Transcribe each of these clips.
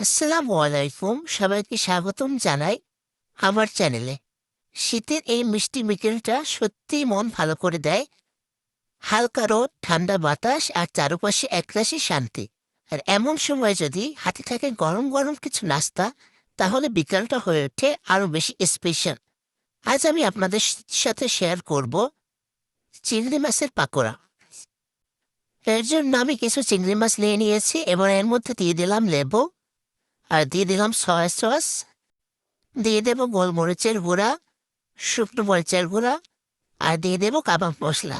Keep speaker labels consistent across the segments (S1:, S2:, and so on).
S1: আসসালামু আলাইকুম, সবাইকে স্বাগতম জানাই আমার চ্যানেলে। শীতের এই মিষ্টি বিকেলটা সত্যিই মন ভালো করে দেয়। হালকা রোদ, ঠান্ডা বাতাস আর চারপাশে একরাশি শান্তি। আর এমন সময় যদি হাতে থাকে গরম গরম কিছু নাস্তা, তাহলে বিকেলটা হয়ে ওঠে আরো বেশি স্পেশাল। আজ আমি আপনাদের সাথে শেয়ার করব চিংড়ি মাছের পাকোড়া। এর জন্য আমি কিছু চিংড়ি মাছ নিয়ে নিয়েছি, এবার এর মধ্যে দিয়ে দিলাম লেবু, আর দিয়ে দিলাম সয়া সস, দিয়ে দেবো গোলমরিচের গুঁড়া, শুকনো মরিচের গুঁড়া, আর দিয়ে দেবো কাবাব মশলা।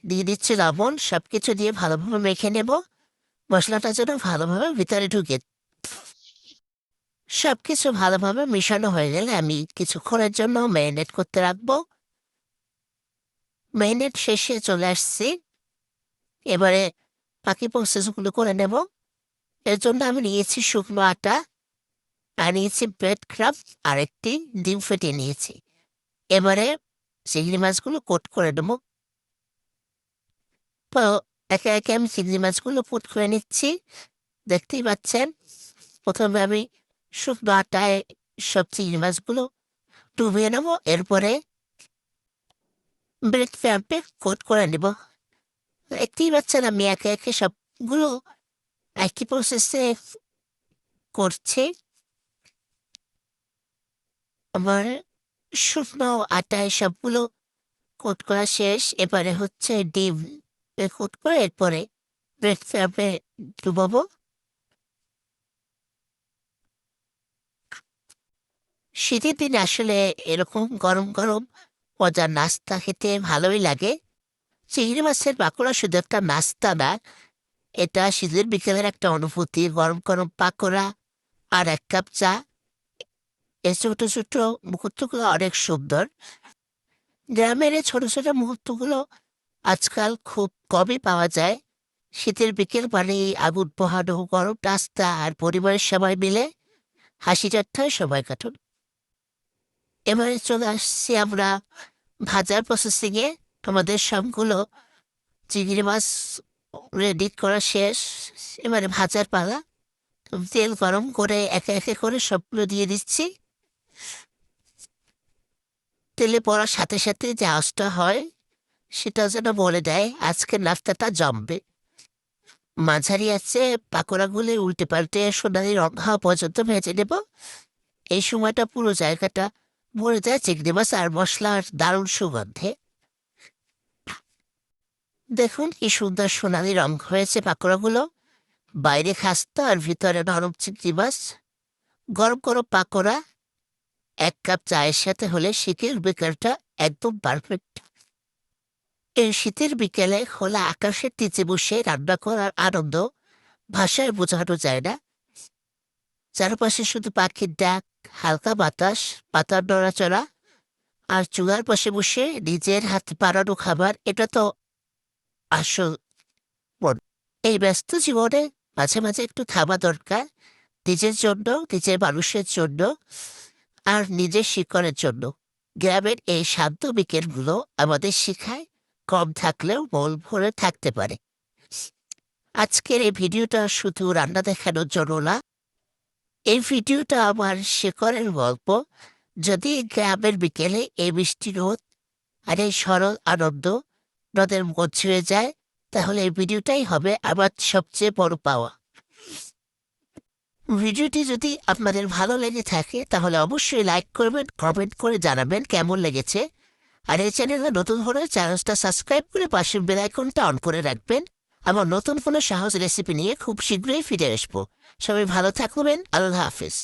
S1: দিয়ে দিচ্ছি লবণ। সবকিছু দিয়ে ভালোভাবে মেখে নেব। মশলাটা যেন ভালোভাবে ভিতরে ঢুকে। সবকিছু ভালোভাবে মিশানো হয়ে গেলে আমি কিছুক্ষণের জন্য ম্যারিনেট করতে রাখবো। ম্যারিনেট শেষে চলে আসছি। এবারে বাকি প্রসেসগুলো করে নেব। এর জন্য আমি নিয়েছি শুকনো আটা, আর নিয়েছি ব্রেড ক্রাম্ব, আর একটি ডিম ফেটিয়ে নিয়েছি। এবারে চিংড়ি মাছগুলো কোট করে নেব। তো একে একে আমি চিংড়ি মাছগুলো পুট করে নিচ্ছি। দেখতেই পাচ্ছেন, প্রথমে আমি শুকনো আটায় সব চিংড়ি মাছগুলো ডুবিয়ে নেবো, এরপরে ব্রেড ক্রাম্পে কোট করে নেব। দেখতেই পাচ্ছেন আমি একে একে সবগুলো একই প্রসেসে করছি। আমার শুকনো আটায় সবগুলো কোট করা শেষ। এবারে হচ্ছে ডিম কোট করে এরপরে ব্রেড ক্রাম্পে ডুবাবো। শীতের দিনে আসলে এরকম গরম গরম মজার নাস্তা খেতে ভালোই লাগে। চিংড়ি মাছের পাকোড়া শুধু একটা নাস্তা না, এটা শীতের বিকেলের একটা অনুভূতি। গরম গরম পাকোড়া আর এক কাপ চা, এই ছোট ছোট মুহূর্তগুলো অনেক সুন্দর। গ্রামের এই ছোট ছোট মুহূর্তগুলো আজকাল খুব কমই পাওয়া যায়। শীতের বিকেল মানে আগুন পোহানো গরম নাস্তা আর পরিবারের সবাই মিলে হাসি ঠাট্টায় সময় কাটুন। এবারে চলে আসছি আমরা ভাজার প্রসেসিংয়ে। আমাদের সবগুলো চিংড়ি মাছ রেডি করা শেষ। এবারে ভাজার পালা। তেল গরম করে একে একে করে সবগুলো দিয়ে দিচ্ছি। তেলে পড়ার সাথে সাথে যে আঁচটা হয়, সেটা যেন বলে দেয় আজকের নাস্তাটা জমবে। মাঝারি আছে পাকোড়াগুলো উল্টে পাল্টে সোনালি রং হওয়া পর্যন্ত ভেজে নেব। এই সময়টা পুরো জায়গাটা ভরে যায় চিংড়ি মাছ আর মশলার দারুণ সুগন্ধে। দেখুন কি সুন্দর সোনালি রং হয়েছে পাকোড়াগুলো। বাইরে খাস্তা আর ভিতরে নরম চিংড়ি মাছ। গরম গরম পাকোড়া এক কাপ চায়ের সাথে হলে শীতের বিকেলটা একদম পারফেক্ট। এই শীতের বিকেলে খোলা আকাশের নিচে বসে রান্না করার আনন্দ ভাষায় বোঝানো যায় না। চারপাশে শুধু পাখির ডাক, হালকা বাতাস, পাতার নড়াচড়া, আর চুলার পাশে বসে নিজের হাতে বানানো খাবার, এটা তো আসল মন। এই ব্যস্ত জীবনে মাঝে মাঝে একটু থামা দরকার, নিজের জন্য, নিজের মানুষের জন্য, আর নিজের শিকড়ের জন্য। গ্রামের এই শান্ত বিকেলগুলো আমাদের শেখায় কম থাকলেও মন ভরে থাকতে পারে। আজকের এই ভিডিওটা শুধু রান্না দেখানোর জন্য না, এই ভিডিওটা আমার শেকড়ের গল্প। যদি গ্রামের বিকেলে এই মিষ্টি রোদ আর এই সরল আনন্দ নদের মন ছুঁয়ে যায়, তাহলে এই ভিডিওটাই হবে আমার সবচেয়ে বড় পাওয়া। ভিডিওটি যদি আপনাদের ভালো লেগে থাকে তাহলে অবশ্যই লাইক করবেন, কমেন্ট করে জানাবেন কেমন লেগেছে। আর এই চ্যানেলে নতুন হলে চ্যানেলটা সাবস্ক্রাইব করে পাশের বেল আইকনটা অন করে রাখবেন। আমার নতুন কোনো সহজ রেসিপি নিয়ে খুব শীঘ্রই ফিরে আসবো। সবাই ভালো থাকবেন। আল্লাহ হাফেজ।